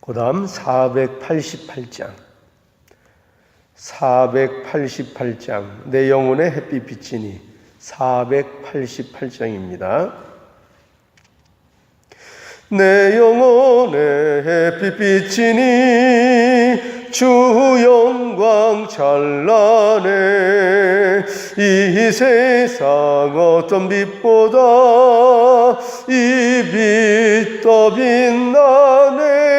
그 다음 488장. 488장. 내 영혼의 햇빛 비치니 488장입니다. 내 영혼의 햇빛 비치니 주 영광 찬란해. 이 세상 어떤 빛보다 이 빛 더 빛나네.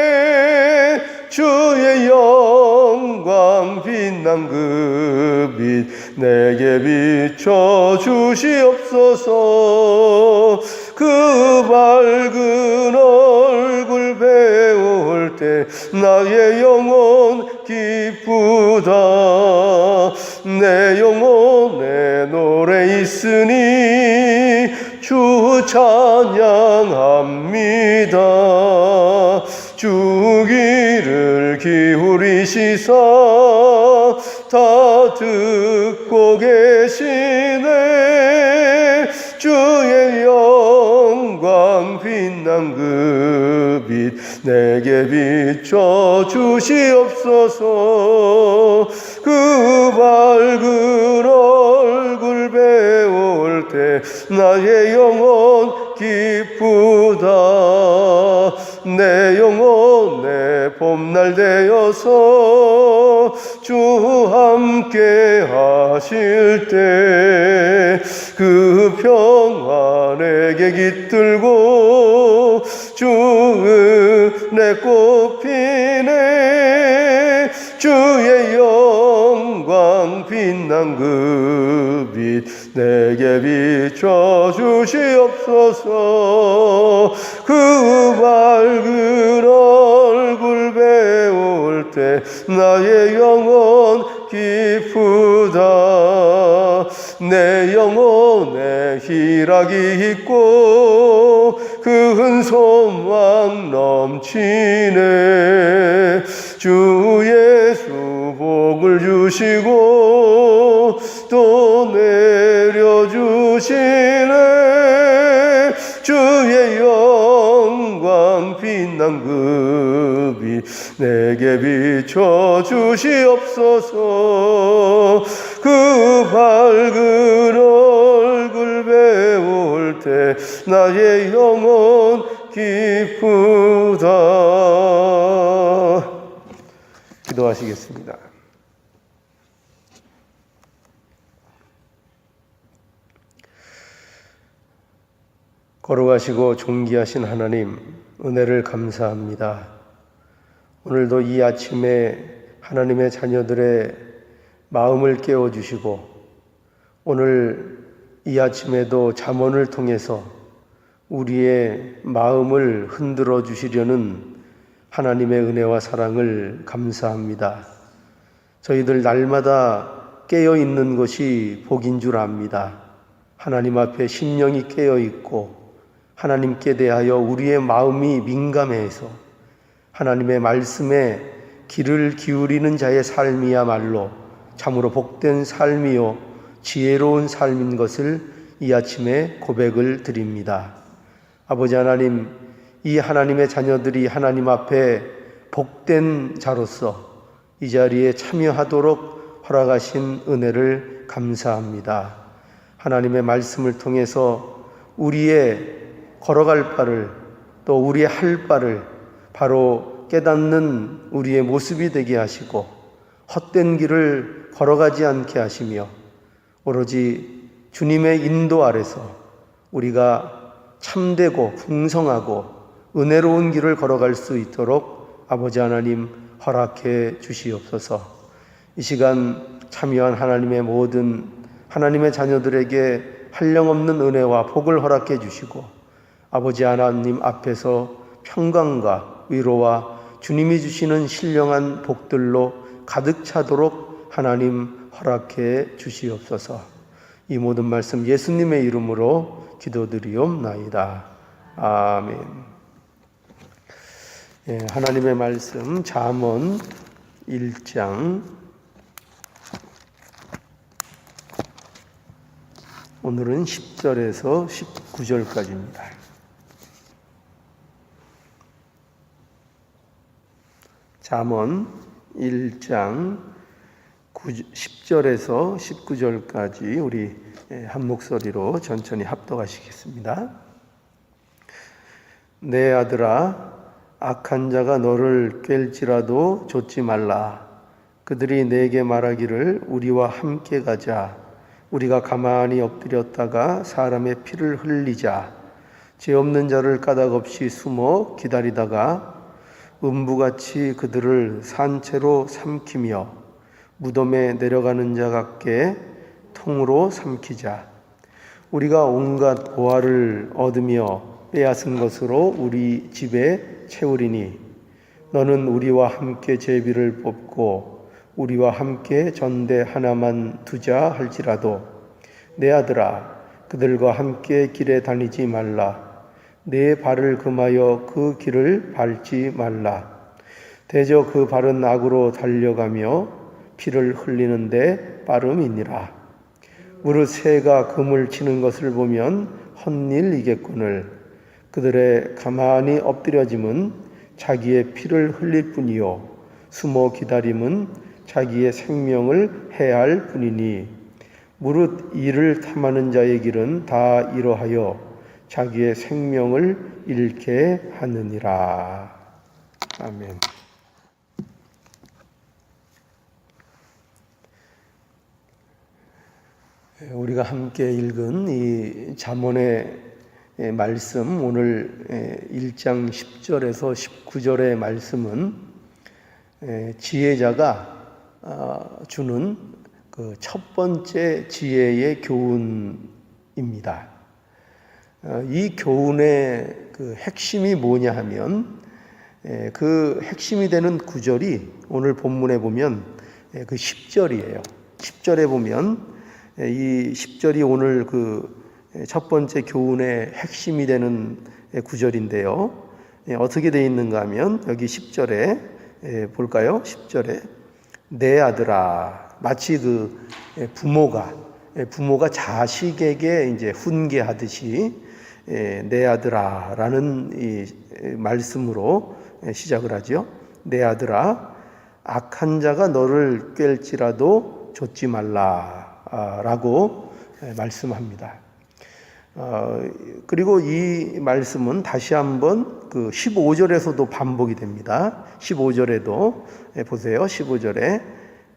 주의 영광 빛난 그 빛 내게 비춰 주시옵소서. 그 밝은 얼굴 배울 때 나의 영혼 기쁘다. 내 영혼에 노래 있으니 주 찬양합니다. 주 귀를 기울이시사 다 듣고 계시네. 주의 영광 빛난 그 빛 내게 비춰 주시옵소서. 그 밝은 얼굴 배울 때 나의 영혼 기쁘다. 내 영혼의 봄날 되어서 주 함께 하실 때 그 평화 내게 깃들고 주 은혜 꽃피네. 주의 영광 빛난 그 빛 내게 비춰 주시옵소서. 그 밝은 얼굴 배울 때 나의 영혼 기쁘다. 내 영혼에 희락이 있고 큰 소망 넘치네. 주 예수 복을 주시고 또 내려주시네. 주의 영광 빛난 그 빛 내게 비춰 주시옵소서. 그 밝은 얼굴 배울 때 나의 영혼 기쁘다. 기도하시겠습니다. 거룩하시고 존귀하신 하나님, 은혜를 감사합니다. 오늘도 이 아침에 하나님의 자녀들의 마음을 깨워주시고 오늘 이 아침에도 잠언을 통해서 우리의 마음을 흔들어 주시려는 하나님의 은혜와 사랑을 감사합니다. 저희들 날마다 깨어있는 것이 복인 줄 압니다. 하나님 앞에 심령이 깨어있고 하나님께 대하여 우리의 마음이 민감해서 하나님의 말씀에 귀를 기울이는 자의 삶이야말로 참으로 복된 삶이요 지혜로운 삶인 것을 이 아침에 고백을 드립니다. 아버지 하나님, 이 하나님의 자녀들이 하나님 앞에 복된 자로서 이 자리에 참여하도록 허락하신 은혜를 감사합니다. 하나님의 말씀을 통해서 우리의 걸어갈 바를 또 우리의 할 바를 바로 깨닫는 우리의 모습이 되게 하시고 헛된 길을 걸어가지 않게 하시며 오로지 주님의 인도 아래서 우리가 참되고 풍성하고 은혜로운 길을 걸어갈 수 있도록 아버지 하나님 허락해 주시옵소서. 이 시간 참여한 하나님의 모든 하나님의 자녀들에게 한량없는 은혜와 복을 허락해 주시고 아버지 하나님 앞에서 평강과 위로와 주님이 주시는 신령한 복들로 가득 차도록 하나님 허락해 주시옵소서. 이 모든 말씀 예수님의 이름으로 기도드리옵나이다. 아멘. 하나님의 말씀 잠언 1장 오늘은 10절에서 19절까지입니다. 잠언 1장 10절에서 19절까지 우리 한 목소리로 천천히 합독하시겠습니다. 내 아들아, 악한 자가 너를 깰지라도 좇지 말라. 그들이 내게 말하기를 우리와 함께 가자. 우리가 가만히 엎드렸다가 사람의 피를 흘리자. 죄 없는 자를 까닭없이 숨어 기다리다가 음부같이 그들을 산채로 삼키며 무덤에 내려가는 자 같게 통으로 삼키자. 우리가 온갖 보화를 얻으며 빼앗은 것으로 우리 집에 채우리니 너는 우리와 함께 제비를 뽑고 우리와 함께 전대 하나만 두자 할지라도 내 아들아, 그들과 함께 길에 다니지 말라. 내 발을 금하여 그 길을 밟지 말라. 대저 그 발은 악으로 달려가며 피를 흘리는데 빠름이니라. 무릇 새가 금을 치는 것을 보면 헛일이겠거늘 그들의 가만히 엎드려짐은 자기의 피를 흘릴 뿐이요 숨어 기다림은 자기의 생명을 해할 뿐이니 무릇 이를 탐하는 자의 길은 다 이러하여 자기의 생명을 잃게 하느니라. 아멘. 우리가 함께 읽은 이 잠언의 말씀, 오늘 1장 10절에서 19절의 말씀은 지혜자가 주는 그 첫 번째 지혜의 교훈입니다. 이 교훈의 그 핵심이 뭐냐 하면 그 핵심이 되는 구절이 오늘 본문에 보면 그 10절이에요. 10절에 보면 이 10절이 오늘 그 첫 번째 교훈의 핵심이 되는 구절인데요. 어떻게 되어 있는가 하면 여기 10절에 볼까요? 10절에 내 아들아, 마치 그 부모가 자식에게 이제 훈계하듯이 내 아들아라는 이 말씀으로 시작을 하죠. 내 아들아, 악한 자가 너를 깰지라도 좇지 말라라고 말씀합니다. 그리고 이 말씀은 다시 한번 그 15절에서도 반복이 됩니다. 15절에도 보세요. 15절에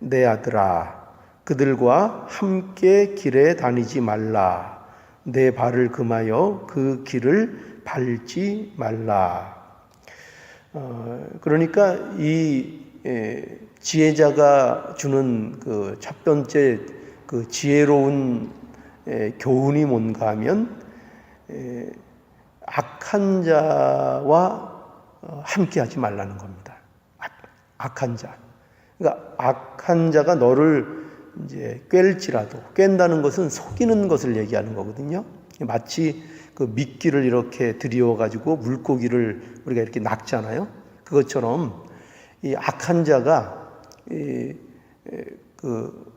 내 아들아, 그들과 함께 길에 다니지 말라. 내 발을 금하여 그 길을 밟지 말라. 그러니까 이 지혜자가 주는 그 첫 번째 그 지혜로운 교훈이 뭔가 하면 악한 자와 함께 하지 말라는 겁니다. 악한 자. 그러니까 악한 자가 너를 이제 깬다는 것은 속이는 것을 얘기하는 거거든요. 마치 그 미끼를 이렇게 들여 가지고 물고기를 우리가 이렇게 낚잖아요. 그것처럼 이 악한 자가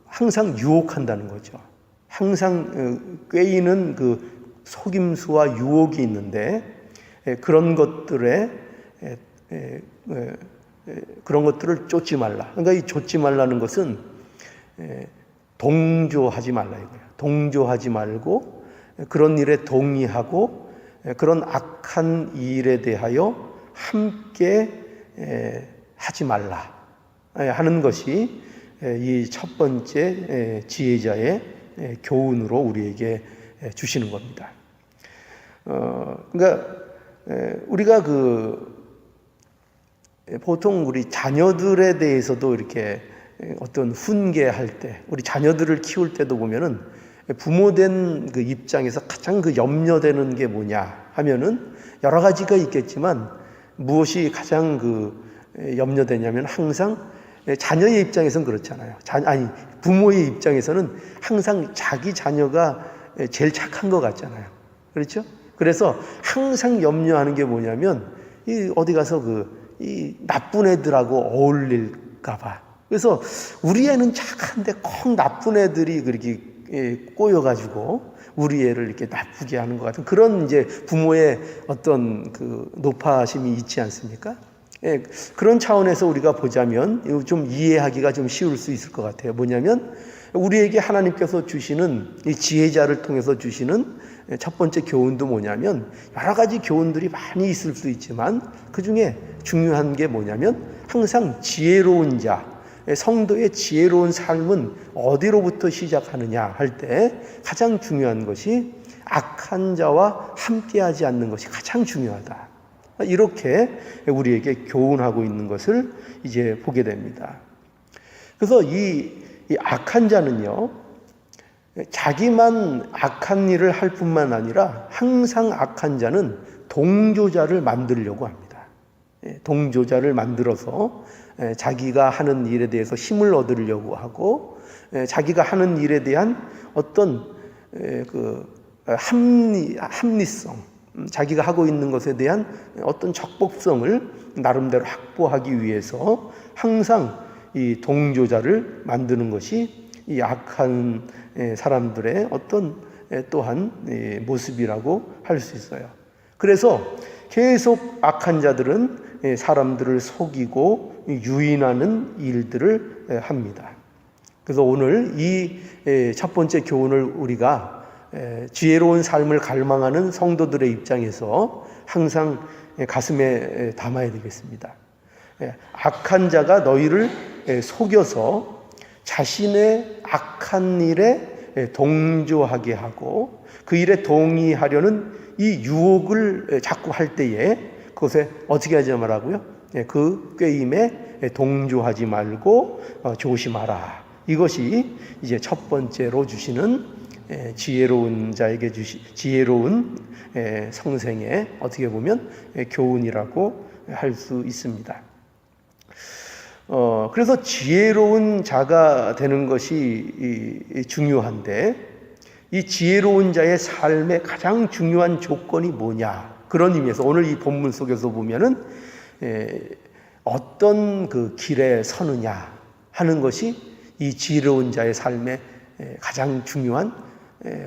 항상 유혹한다는 거죠. 항상 꾀이는 그 속임수와 유혹이 있는데 그런 것들을 쫓지 말라. 그러니까 이 쫓지 말라는 것은 동조하지 말라 이거예요. 동조하지 말고 그런 일에 동의하고 그런 악한 일에 대하여 함께 하지 말라 하는 것이 이 첫 번째 지혜자의 교훈으로 우리에게 주시는 겁니다. 그러니까 우리가 보통 우리 자녀들에 대해서도 이렇게 어떤 훈계할 때, 우리 자녀들을 키울 때도 보면은 부모된 그 입장에서 가장 그 염려되는 게 뭐냐 하면은 여러 가지가 있겠지만 무엇이 가장 염려되냐면 항상 자녀의 입장에서는 그렇잖아요. 부모의 입장에서는 항상 자기 자녀가 제일 착한 것 같잖아요. 그렇죠? 그래서 항상 염려하는 게 뭐냐면 어디 가서 이 나쁜 애들하고 어울릴까봐. 그래서 우리 애는 착한데 꼭 나쁜 애들이 그렇게 꼬여가지고 우리 애를 이렇게 나쁘게 하는 것 같은 그런 이제 부모의 어떤 그 노파심이 있지 않습니까? 그런 차원에서 우리가 보자면 좀 이해하기가 좀 쉬울 수 있을 것 같아요. 뭐냐면 우리에게 하나님께서 주시는 이 지혜자를 통해서 주시는 첫 번째 교훈도 뭐냐면 여러 가지 교훈들이 많이 있을 수 있지만 그중에 중요한 게 뭐냐면 항상 지혜로운 자, 성도의 지혜로운 삶은 어디로부터 시작하느냐 할 때 가장 중요한 것이 악한 자와 함께하지 않는 것이 가장 중요하다. 이렇게 우리에게 교훈하고 있는 것을 이제 보게 됩니다. 그래서 이 악한 자는요, 자기만 악한 일을 할 뿐만 아니라 항상 악한 자는 동조자를 만들려고 합니다. 동조자를 만들어서 자기가 하는 일에 대해서 힘을 얻으려고 하고 자기가 하는 일에 대한 어떤 합리성, 자기가 하고 있는 것에 대한 어떤 적법성을 나름대로 확보하기 위해서 항상 이 동조자를 만드는 것이 이 악한 사람들의 어떤 또한 모습이라고 할 수 있어요. 그래서 계속 악한 자들은 사람들을 속이고 유인하는 일들을 합니다. 그래서 오늘 이 첫 번째 교훈을 우리가 지혜로운 삶을 갈망하는 성도들의 입장에서 항상 가슴에 담아야 되겠습니다. 악한 자가 너희를 속여서 자신의 악한 일에 동조하게 하고 그 일에 동의하려는 이 유혹을 자꾸 할 때에 그것에 어떻게 하지 말라고요? 그 꾀임에 동조하지 말고 조심하라. 이것이 이제 첫 번째로 주시는 지혜로운 자에게 지혜로운 성생의 어떻게 보면 교훈이라고 할 수 있습니다. 그래서 지혜로운 자가 되는 것이 중요한데 이 지혜로운 자의 삶의 가장 중요한 조건이 뭐냐? 그런 의미에서 오늘 이 본문 속에서 보면은 어떤 그 길에 서느냐 하는 것이 이 지혜로운 자의 삶의 가장 중요한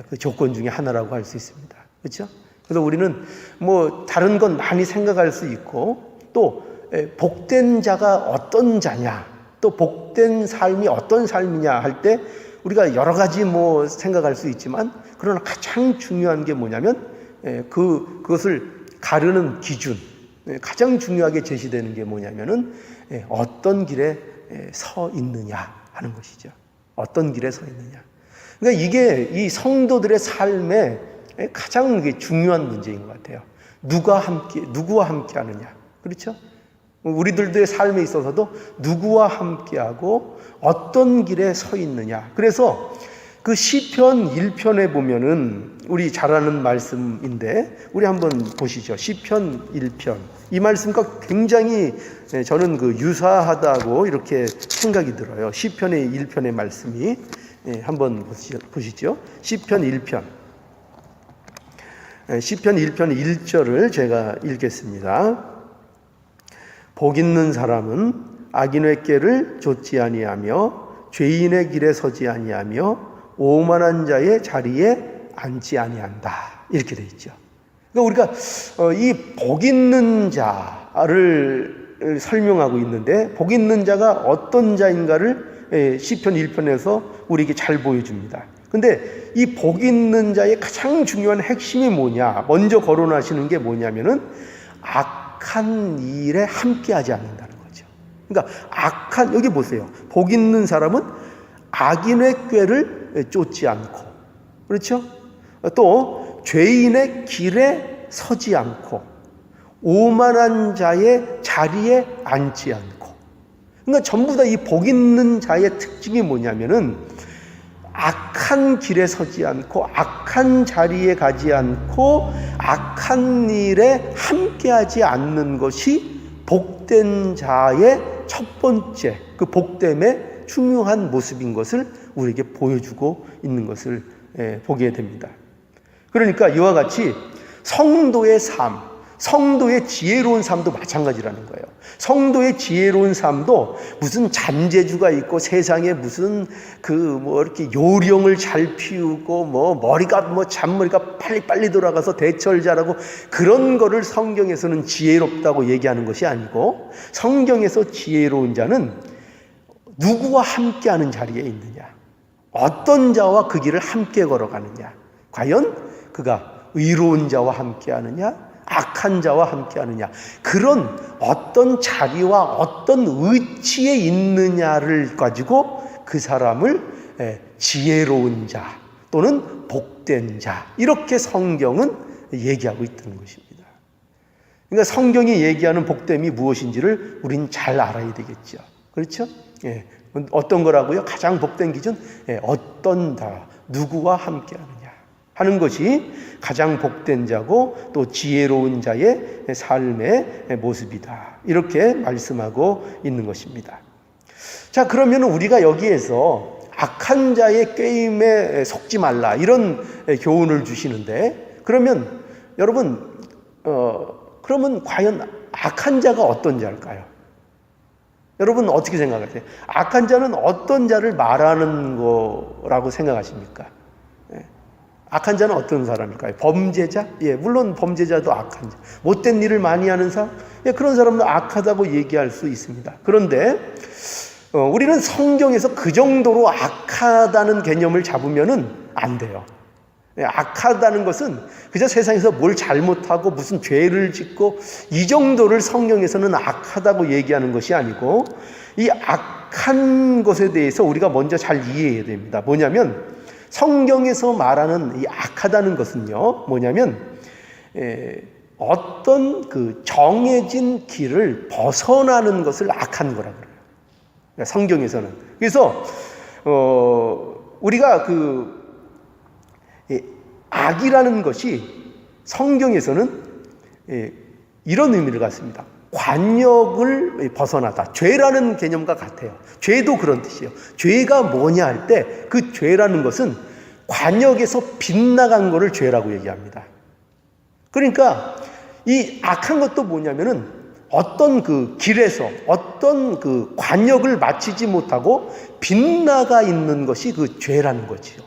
그 조건 중에 하나라고 할 수 있습니다. 그렇죠? 그래서 우리는 뭐 다른 건 많이 생각할 수 있고 또 복된 자가 어떤 자냐, 또 복된 삶이 어떤 삶이냐 할 때 우리가 여러 가지 뭐 생각할 수 있지만 그러나 가장 중요한 게 뭐냐면 그것을 가르는 기준, 가장 중요하게 제시되는 게 뭐냐면은 어떤 길에 서 있느냐 하는 것이죠. 어떤 길에 서 있느냐. 그러니까 이게 이 성도들의 삶에 가장 중요한 문제인 것 같아요. 누구와 함께 하느냐. 그렇죠? 우리들의 삶에 있어서도 누구와 함께하고 어떤 길에 서 있느냐. 그래서 그 시편 1편에 보면은 우리 잘 아는 말씀인데 우리 한번 보시죠. 시편 1편. 이 말씀과 굉장히 저는 유사하다고 이렇게 생각이 들어요. 시편의 1편의 말씀이. 한번 보시죠. 시편 1편. 시편 1편 1절을 제가 읽겠습니다. 복 있는 사람은 악인의 꾀를 좇지 아니하며 죄인의 길에 서지 아니하며 오만한 자의 자리에 앉지 아니한다. 이렇게 돼 있죠. 그러니까 우리가 이 복 있는 자를 설명하고 있는데 복 있는 자가 어떤 자인가를 시편 1편에서 우리에게 잘 보여줍니다. 근데 이 복 있는 자의 가장 중요한 핵심이 뭐냐? 먼저 거론하시는 게 뭐냐면은 악한 일에 함께하지 않는다는 거죠. 그러니까 여기 보세요. 복 있는 사람은 악인의 꾀를 쫓지 않고, 그렇죠? 또 죄인의 길에 서지 않고, 오만한 자의 자리에 앉지 않고. 그러니까 전부 다 이 복 있는 자의 특징이 뭐냐면은 악한 길에 서지 않고 악한 자리에 가지 않고 악한 일에 함께하지 않는 것이 복된 자의 첫 번째 그 복됨의 중요한 모습인 것을 우리에게 보여주고 있는 것을 보게 됩니다. 그러니까 이와 같이 성도의 삶, 성도의 지혜로운 삶도 마찬가지라는 거예요. 성도의 지혜로운 삶도 무슨 잔재주가 있고 세상에 무슨 이렇게 요령을 잘 피우고 잔머리가 빨리 돌아가서 대처를 잘하고 그런 거를 성경에서는 지혜롭다고 얘기하는 것이 아니고, 성경에서 지혜로운 자는 누구와 함께하는 자리에 있느냐, 어떤 자와 그 길을 함께 걸어가느냐, 과연 그가 의로운 자와 함께하느냐 악한 자와 함께하느냐, 그런 어떤 자리와 어떤 위치에 있느냐를 가지고 그 사람을 지혜로운 자 또는 복된 자, 이렇게 성경은 얘기하고 있다는 것입니다. 그러니까 성경이 얘기하는 복됨이 무엇인지를 우린 잘 알아야 되겠죠. 그렇죠? 어떤 거라고요? 가장 복된 기준, 어떤 자, 누구와 함께하느냐 하는 것이 가장 복된 자고 또 지혜로운 자의 삶의 모습이다, 이렇게 말씀하고 있는 것입니다. 자, 그러면 우리가 여기에서 악한 자의 꾀임에 속지 말라, 이런 교훈을 주시는데, 그러면 여러분 그러면 과연 악한 자가 어떤 자일까요? 여러분 어떻게 생각하세요? 악한 자는 어떤 자를 말하는 거라고 생각하십니까? 악한 자는 어떤 사람일까요? 범죄자? 물론 범죄자도 악한 자. 못된 일을 많이 하는 사람? 그런 사람도 악하다고 얘기할 수 있습니다. 그런데 우리는 성경에서 그 정도로 악하다는 개념을 잡으면은 안 돼요. 악하다는 것은 그저 세상에서 뭘 잘못하고 무슨 죄를 짓고 이 정도를 성경에서는 악하다고 얘기하는 것이 아니고, 이 악한 것에 대해서 우리가 먼저 잘 이해해야 됩니다. 뭐냐면 성경에서 말하는 이 악하다는 것은요, 뭐냐면 어떤 정해진 길을 벗어나는 것을 악한 거라고 그래요, 성경에서는. 그래서 우리가 악이라는 것이 성경에서는 이런 의미를 갖습니다. 관역을 벗어나다. 죄라는 개념과 같아요. 죄도 그런 뜻이에요. 죄가 뭐냐 할 때 그 죄라는 것은 관역에서 빗나간 거를 죄라고 얘기합니다. 그러니까 이 악한 것도 뭐냐면은 어떤 길에서 어떤 관역을 마치지 못하고 빗나가 있는 것이 죄라는 거지요.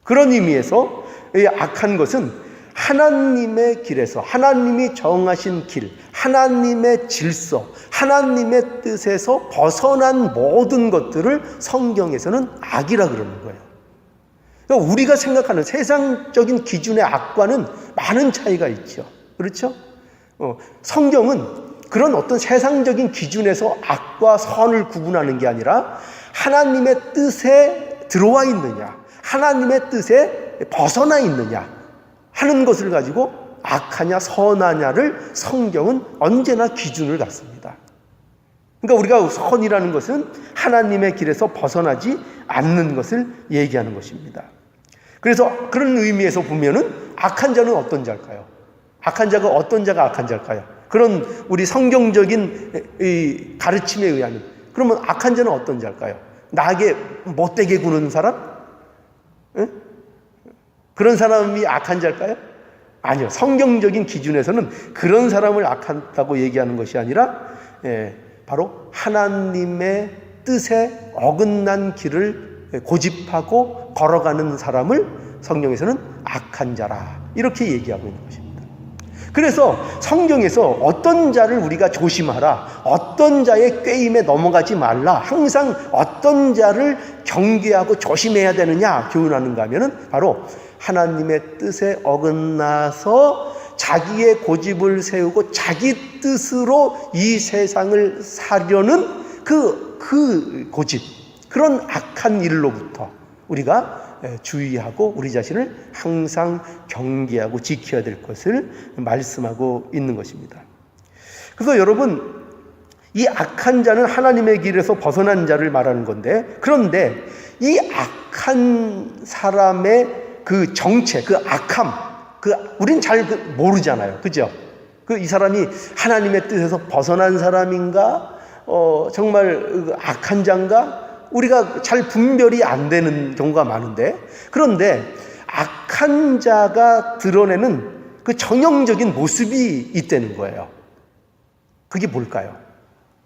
그런 의미에서 이 악한 것은 하나님의 길에서, 하나님이 정하신 길, 하나님의 질서, 하나님의 뜻에서 벗어난 모든 것들을 성경에서는 악이라 그러는 거예요. 그러니까 우리가 생각하는 세상적인 기준의 악과는 많은 차이가 있죠. 그렇죠? 성경은 그런 어떤 세상적인 기준에서 악과 선을 구분하는 게 아니라 하나님의 뜻에 들어와 있느냐, 하나님의 뜻에 벗어나 있느냐 하는 것을 가지고 악하냐 선하냐를 성경은 언제나 기준을 갖습니다. 그러니까 우리가 선이라는 것은 하나님의 길에서 벗어나지 않는 것을 얘기하는 것입니다. 그래서 그런 의미에서 보면은 악한 자는 어떤 자일까요? 악한 자가 어떤 자가 악한 자일까요? 그런 우리 성경적인 이 가르침에 의하면 그러면 악한 자는 어떤 자일까요? 나에게 못되게 구는 사람? 그런 사람이 악한 자일까요? 아니요. 성경적인 기준에서는 그런 사람을 악하다고 얘기하는 것이 아니라 바로 하나님의 뜻에 어긋난 길을 고집하고 걸어가는 사람을 성경에서는 악한 자라 이렇게 얘기하고 있는 것입니다. 그래서 성경에서 어떤 자를 우리가 조심하라, 어떤 자의 꾀임에 넘어가지 말라, 항상 어떤 자를 경계하고 조심해야 되느냐 교훈하는가 하면은 바로 하나님의 뜻에 어긋나서 자기의 고집을 세우고 자기 뜻으로 이 세상을 사려는 그 고집, 그런 악한 일로부터 우리가 주의하고 우리 자신을 항상 경계하고 지켜야 될 것을 말씀하고 있는 것입니다. 그래서 여러분, 이 악한 자는 하나님의 길에서 벗어난 자를 말하는 건데, 그런데 이 악한 사람의 그 정체, 그 악함, 우린 잘 모르잖아요. 그죠? 이 사람이 하나님의 뜻에서 벗어난 사람인가, 정말 악한 자인가, 우리가 잘 분별이 안 되는 경우가 많은데, 그런데 악한 자가 드러내는 그 정형적인 모습이 있다는 거예요. 그게 뭘까요?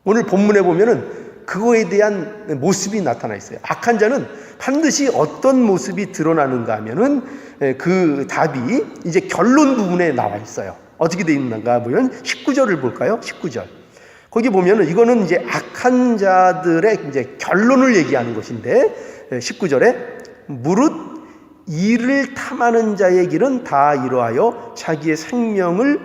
오늘 본문에 보면은 그거에 대한 모습이 나타나 있어요. 악한 자는 반드시 어떤 모습이 드러나는가 하면은 그 답이 이제 결론 부분에 나와 있어요. 어떻게 되어 있는가 보면 19절을 볼까요? 19절. 거기 보면은 이거는 이제 악한 자들의 이제 결론을 얘기하는 것인데 19절에 무릇 이를 탐하는 자의 길은 다 이러하여 자기의 생명을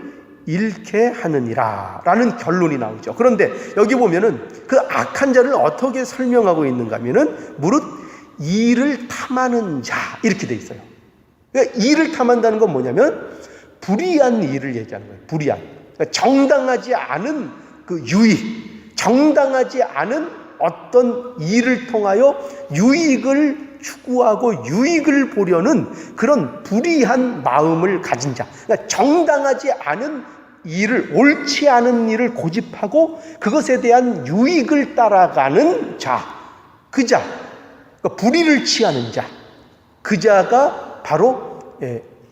잃게 하느니라 라는 결론이 나오죠. 그런데 여기 보면은 그 악한 자를 어떻게 설명하고 있는가 하면은 무릇 이를 탐하는 자 이렇게 돼 있어요. 그러니까 이를 탐한다는 건 뭐냐면 불의한 일을 얘기하는 거예요. 불의한. 그러니까 정당하지 않은 그 유익, 정당하지 않은 어떤 일을 통하여 유익을 추구하고 유익을 보려는 그런 불의한 마음을 가진 자. 그러니까 정당하지 않은 일을, 옳지 않은 일을 고집하고 그것에 대한 유익을 따라가는 자. 그 자. 그러니까 불의를 취하는 자. 그 자가 바로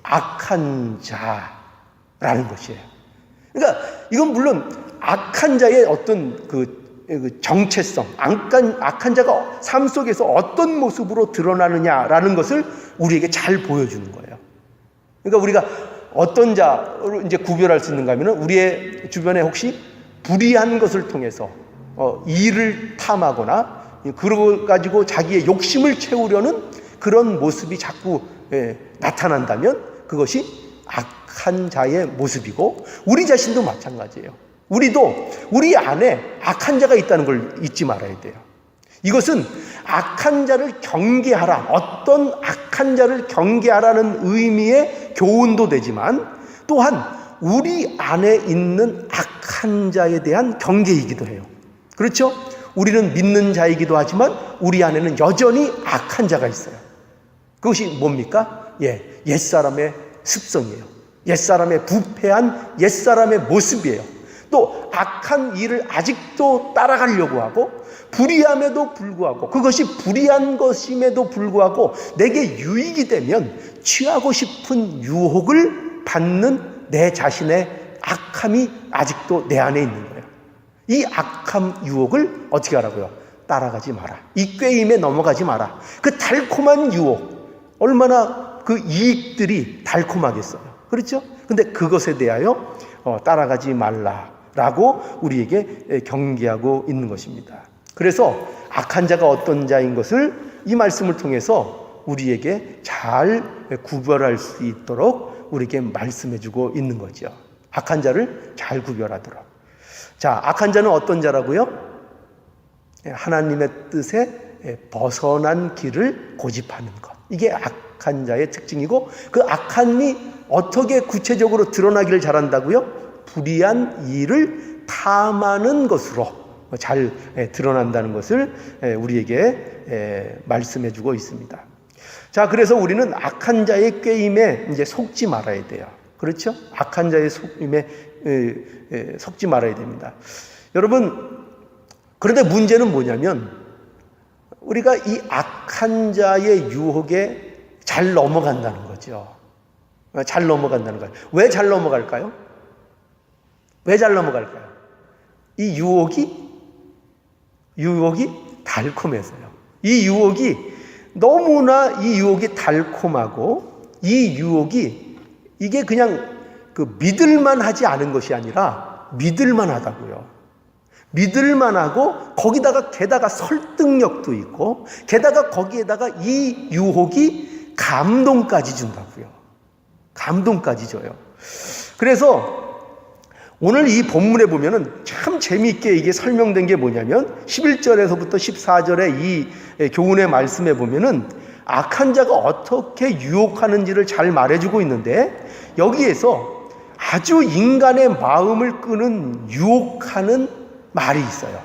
악한 자라는 것이에요. 그러니까 이건 물론 악한 자의 어떤 그 정체성, 악한 자가 삶 속에서 어떤 모습으로 드러나느냐라는 것을 우리에게 잘 보여주는 거예요. 그러니까 우리가 어떤 자로 이제 구별할 수 있는가 하면 우리의 주변에 혹시 불의한 것을 통해서 이를 탐하거나 그러고 가지고 자기의 욕심을 채우려는 그런 모습이 자꾸 나타난다면 그것이 악한 자의 모습이고 우리 자신도 마찬가지예요. 우리도 우리 안에 악한 자가 있다는 걸 잊지 말아야 돼요. 이것은 악한 자를 경계하라, 어떤 악한 자를 경계하라는 의미의 교훈도 되지만 또한 우리 안에 있는 악한 자에 대한 경계이기도 해요. 그렇죠? 우리는 믿는 자이기도 하지만 우리 안에는 여전히 악한 자가 있어요. 그것이 뭡니까? 옛사람의 습성이에요. 옛사람의 부패한 옛사람의 모습이에요. 또 악한 일을 아직도 따라가려고 하고 불의함에도 불구하고 그것이 불의한 것임에도 불구하고 내게 유익이 되면 취하고 싶은 유혹을 받는 내 자신의 악함이 아직도 내 안에 있는 거예요. 이 악함 유혹을 어떻게 하라고요? 따라가지 마라. 이 꾀임에 넘어가지 마라. 그 달콤한 유혹, 얼마나 그 이익들이 달콤하겠어요. 그렇죠? 근데 그것에 대하여 따라가지 말라라고 우리에게 경계하고 있는 것입니다. 그래서 악한 자가 어떤 자인 것을 이 말씀을 통해서 우리에게 잘 구별할 수 있도록 우리에게 말씀해주고 있는 거죠. 악한 자를 잘 구별하도록. 자, 악한 자는 어떤 자라고요? 하나님의 뜻에 벗어난 길을 고집하는 것. 이게 악한 자의 특징이고 그 악함이 어떻게 구체적으로 드러나기를 잘한다고요? 불의한 일을 탐하는 것으로 잘 드러난다는 것을 우리에게 말씀해 주고 있습니다. 자, 그래서 우리는 악한 자의 꾀임에 이제 속지 말아야 돼요. 그렇죠? 악한 자의 속임에 속지 말아야 됩니다. 여러분, 그런데 문제는 뭐냐면 우리가 이 악한 자의 유혹에 잘 넘어간다는 거죠. 잘 넘어간다는 거예요. 왜 잘 넘어갈까요? 왜 잘 넘어갈까요? 이 유혹이 달콤해서요. 이 유혹이 너무나 이 유혹이 달콤하고 이 유혹이 이게 그냥 그 믿을만 하지 않은 것이 아니라 믿을만 하다고요. 믿을만 하고 거기다가 게다가 설득력도 있고 게다가 거기에다가 이 유혹이 감동까지 준다고요. 감동까지 줘요. 그래서 오늘 이 본문에 보면은 참 재미있게 이게 설명된 게 뭐냐면 11절에서부터 14절의 이 교훈의 말씀에 보면은 악한 자가 어떻게 유혹하는지를 잘 말해주고 있는데 여기에서 아주 인간의 마음을 끄는 유혹하는 말이 있어요.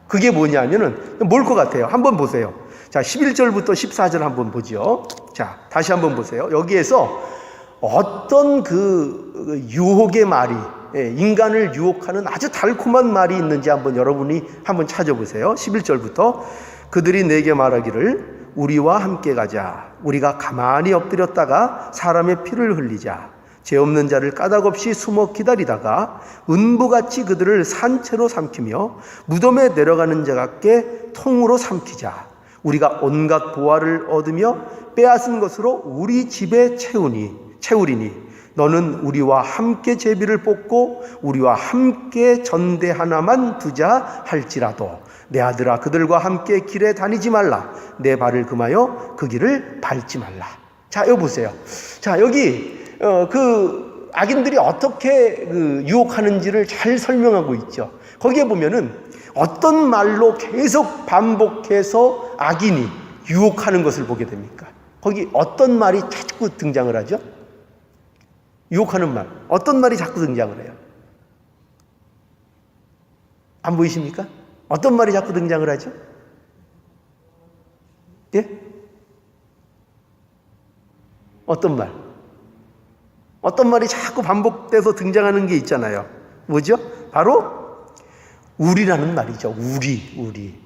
그게 뭐냐면은 뭘 것 같아요? 한번 보세요. 자, 11절부터 14절 한번 보죠. 자, 다시 한번 보세요. 여기에서 어떤 그 유혹의 말이 인간을 유혹하는 아주 달콤한 말이 있는지 한번 여러분이 한번 찾아보세요. 11절부터 그들이 내게 말하기를 우리와 함께 가자. 우리가 가만히 엎드렸다가 사람의 피를 흘리자. 죄 없는 자를 까닭없이 숨어 기다리다가 은부같이 그들을 산채로 삼키며 무덤에 내려가는 자 같게 통으로 삼키자. 우리가 온갖 보화를 얻으며 빼앗은 것으로 우리 집에 채우리니 너는 우리와 함께 제비를 뽑고 우리와 함께 전대 하나만 두자 할지라도 내 아들아 그들과 함께 길에 다니지 말라. 내 발을 금하여 그 길을 밟지 말라. 자, 여기 보세요. 자, 여기 그 악인들이 어떻게 유혹하는지를 잘 설명하고 있죠. 거기에 보면은 어떤 말로 계속 반복해서 악인이 유혹하는 것을 보게 됩니까? 거기 어떤 말이 자꾸 등장을 하죠? 유혹하는 말. 어떤 말이 자꾸 등장을 해요? 안 보이십니까? 어떤 말이 자꾸 등장을 하죠? 예? 어떤 말? 어떤 말이 자꾸 반복돼서 등장하는 게 있잖아요. 뭐죠? 바로 우리라는 말이죠. 우리.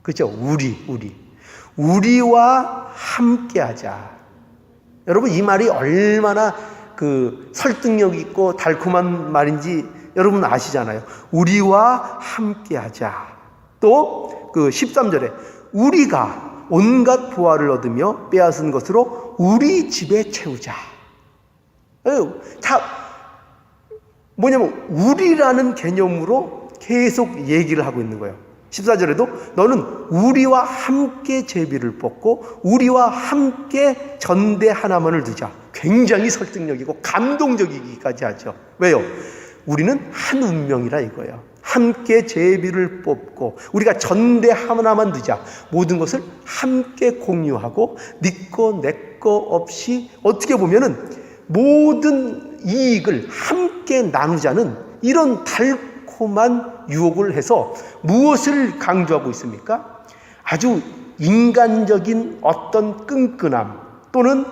그렇죠? 우리와 함께 하자. 여러분, 이 말이 얼마나 설득력 있고 달콤한 말인지 여러분 아시잖아요. 우리와 함께 하자. 또 13절에 우리가 온갖 보화를 얻으며 빼앗은 것으로 우리 집에 채우자. 다 뭐냐면 우리라는 개념으로 계속 얘기를 하고 있는 거예요. 14절에도 너는 우리와 함께 제비를 뽑고 우리와 함께 전대 하나만을 두자. 굉장히 설득력이고 감동적이기까지 하죠. 왜요? 우리는 한 운명이라 이거예요. 함께 제비를 뽑고 우리가 전대 하나만 두자. 모든 것을 함께 공유하고 네 거 내 거 없이 어떻게 보면은 모든 이익을 함께 나누자는 이런 달콤한 유혹을 해서 무엇을 강조하고 있습니까? 아주 인간적인 어떤 끈끈함 또는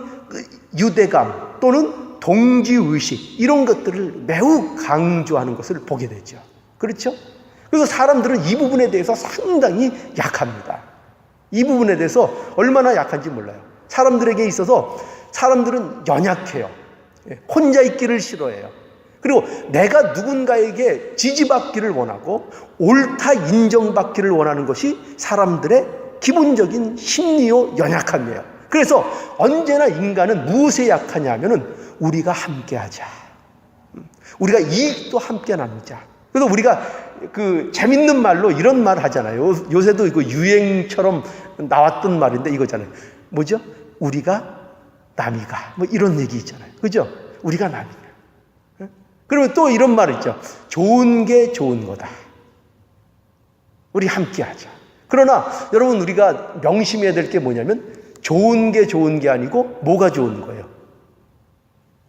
유대감 또는 동지의식 이런 것들을 매우 강조하는 것을 보게 되죠. 그렇죠? 그래서 사람들은 이 부분에 대해서 상당히 약합니다. 이 부분에 대해서 얼마나 약한지 몰라요. 사람들에게 있어서 사람들은 연약해요. 혼자 있기를 싫어해요. 그리고 내가 누군가에게 지지받기를 원하고 옳다 인정받기를 원하는 것이 사람들의 기본적인 심리요 연약함이에요. 그래서 언제나 인간은 무엇에 약하냐 하면은 우리가 함께하자. 우리가 이익도 함께 나누자. 그래서 우리가 재밌는 말로 이런 말 하잖아요. 요새도 이거 유행처럼 나왔던 말인데 이거잖아요. 뭐죠? 우리가 남이가 뭐 이런 얘기 있잖아요. 그죠? 우리가 남이가. 그러면 또 이런 말 있죠. 좋은 게 좋은 거다. 우리 함께 하자. 그러나 여러분 우리가 명심해야 될 게 뭐냐면 좋은 게 아니고 뭐가 좋은 거예요?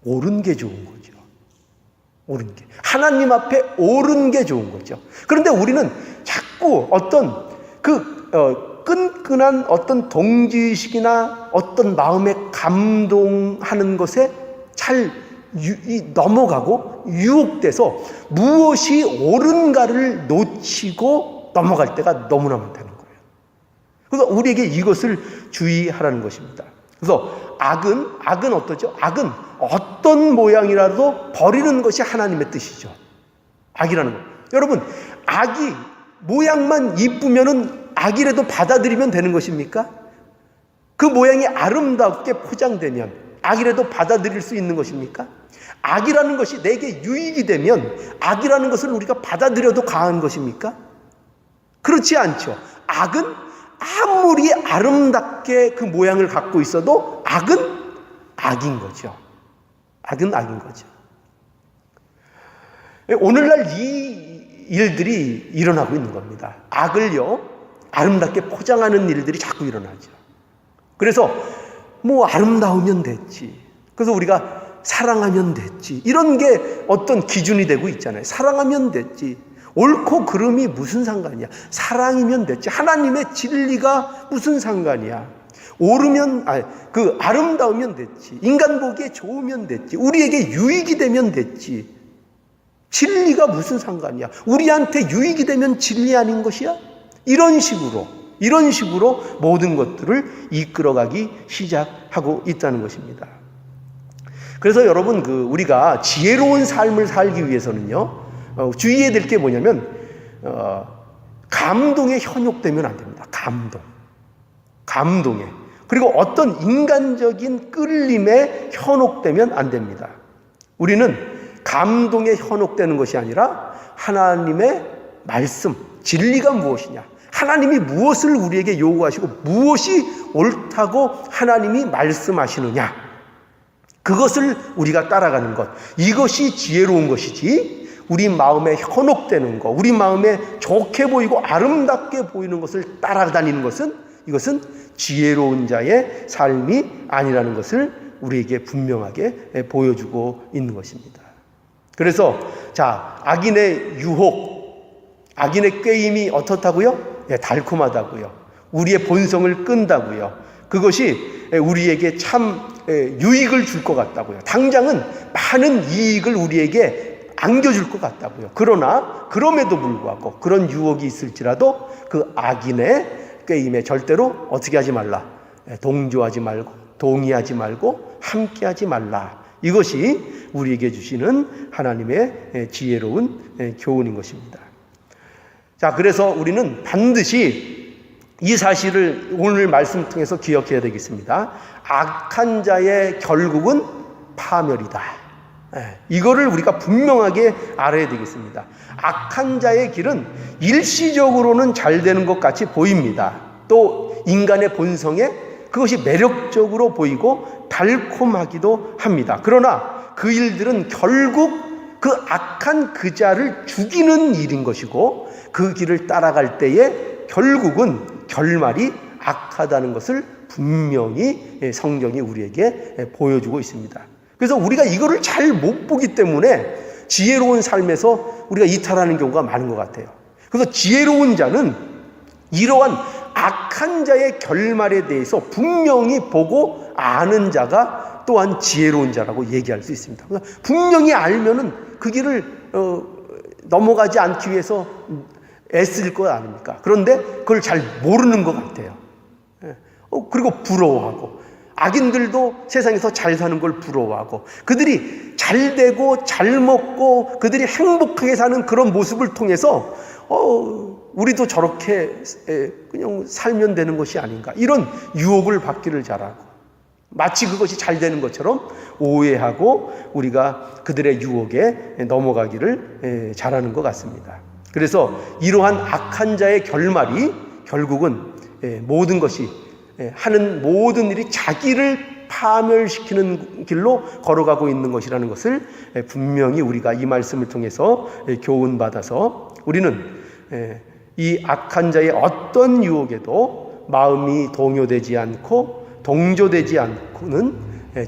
옳은 게 좋은 거죠. 옳은 게. 하나님 앞에 옳은 게 좋은 거죠. 그런데 우리는 자꾸 어떤 끈끈한 어떤 동지의식이나 어떤 마음에 감동하는 것에 잘 넘어가고 유혹돼서 무엇이 옳은가를 놓치고 넘어갈 때가 너무나 많다는 거예요. 그래서 우리에게 이것을 주의하라는 것입니다. 그래서 악은 어떠죠? 악은 어떤 모양이라도 버리는 것이 하나님의 뜻이죠. 악이라는 거. 여러분, 악이 모양만 이쁘면은 악이라도 받아들이면 되는 것입니까? 그 모양이 아름답게 포장되면 악이라도 받아들일 수 있는 것입니까? 악이라는 것이 내게 유익이 되면 악이라는 것을 우리가 받아들여도 강한 것입니까? 그렇지 않죠. 악은 아무리 아름답게 그 모양을 갖고 있어도 악은 악인 거죠. 악은 악인 거죠. 오늘날 이 일들이 일어나고 있는 겁니다. 악을요, 아름답게 포장하는 일들이 자꾸 일어나죠. 그래서 뭐 아름다우면 됐지. 그래서 우리가 사랑하면 됐지. 이런 게 어떤 기준이 되고 있잖아요. 사랑하면 됐지. 옳고 그름이 무슨 상관이야. 사랑이면 됐지. 하나님의 진리가 무슨 상관이야. 아름다우면 됐지. 인간 보기에 좋으면 됐지. 우리에게 유익이 되면 됐지. 진리가 무슨 상관이야. 우리한테 유익이 되면 진리 아닌 것이야. 이런 식으로 모든 것들을 이끌어가기 시작하고 있다는 것입니다. 그래서 여러분 우리가 지혜로운 삶을 살기 위해서는요, 주의해야 될 게 뭐냐면 감동에 현혹되면 안 됩니다. 감동에. 그리고 어떤 인간적인 끌림에 현혹되면 안 됩니다. 우리는 감동에 현혹되는 것이 아니라 하나님의 말씀, 진리가 무엇이냐, 하나님이 무엇을 우리에게 요구하시고 무엇이 옳다고 하나님이 말씀하시느냐, 그것을 우리가 따라가는 것, 이것이 지혜로운 것이지, 우리 마음에 현혹되는 것, 우리 마음에 좋게 보이고 아름답게 보이는 것을 따라다니는 것은, 이것은 지혜로운 자의 삶이 아니라는 것을 우리에게 분명하게 보여주고 있는 것입니다. 그래서 악인의 유혹, 악인의 꾀임이 어떻다고요? 달콤하다고요. 우리의 본성을 끈다고요. 그것이 우리에게 참 유익을 줄 것 같다고요. 당장은 많은 이익을 우리에게 안겨줄 것 같다고요. 그러나 그럼에도 불구하고 그런 유혹이 있을지라도 그 악인의 꾀임에 절대로 어떻게 하지 말라? 동조하지 말고, 동의하지 말고, 함께하지 말라. 이것이 우리에게 주시는 하나님의 지혜로운 교훈인 것입니다. 그래서 우리는 반드시 이 사실을 오늘 말씀 통해서 기억해야 되겠습니다. 악한 자의 결국은 파멸이다. 이거를 우리가 분명하게 알아야 되겠습니다. 악한 자의 길은 일시적으로는 잘 되는 것 같이 보입니다. 또 인간의 본성에 그것이 매력적으로 보이고 달콤하기도 합니다. 그러나 그 일들은 결국 그 악한 그 자를 죽이는 일인 것이고, 그 길을 따라갈 때에 결국은 결말이 악하다는 것을 분명히 성경이 우리에게 보여주고 있습니다. 그래서 우리가 이거를 잘 못 보기 때문에 지혜로운 삶에서 우리가 이탈하는 경우가 많은 것 같아요. 그래서 지혜로운 자는 이러한 악한 자의 결말에 대해서 분명히 보고 아는 자가 또한 지혜로운 자라고 얘기할 수 있습니다. 분명히 알면은 그 길을 넘어가지 않기 위해서 애쓸 것 아닙니까? 그런데 그걸 잘 모르는 것 같아요. 그리고 부러워하고, 악인들도 세상에서 잘 사는 걸 부러워하고, 그들이 잘 되고 잘 먹고 그들이 행복하게 사는 그런 모습을 통해서 우리도 저렇게 그냥 살면 되는 것이 아닌가, 이런 유혹을 받기를 잘하고, 마치 그것이 잘 되는 것처럼 오해하고 우리가 그들의 유혹에 넘어가기를 잘하는 것 같습니다. 그래서 이러한 악한 자의 결말이 결국은 모든 것이, 하는 모든 일이 자기를 파멸시키는 길로 걸어가고 있는 것이라는 것을 분명히 우리가 이 말씀을 통해서 교훈받아서, 우리는 이 악한 자의 어떤 유혹에도 마음이 동요되지 않고 동조되지 않고는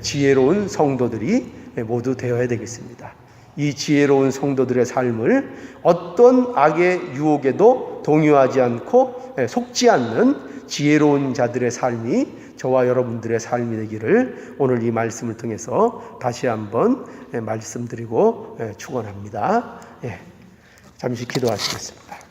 지혜로운 성도들이 모두 되어야 되겠습니다. 이 지혜로운 성도들의 삶을 어떤 악의 유혹에도 동요하지 않고 속지 않는 지혜로운 자들의 삶이 저와 여러분들의 삶이 되기를 오늘 이 말씀을 통해서 다시 한번 말씀드리고 축원합니다. 잠시 기도하시겠습니다.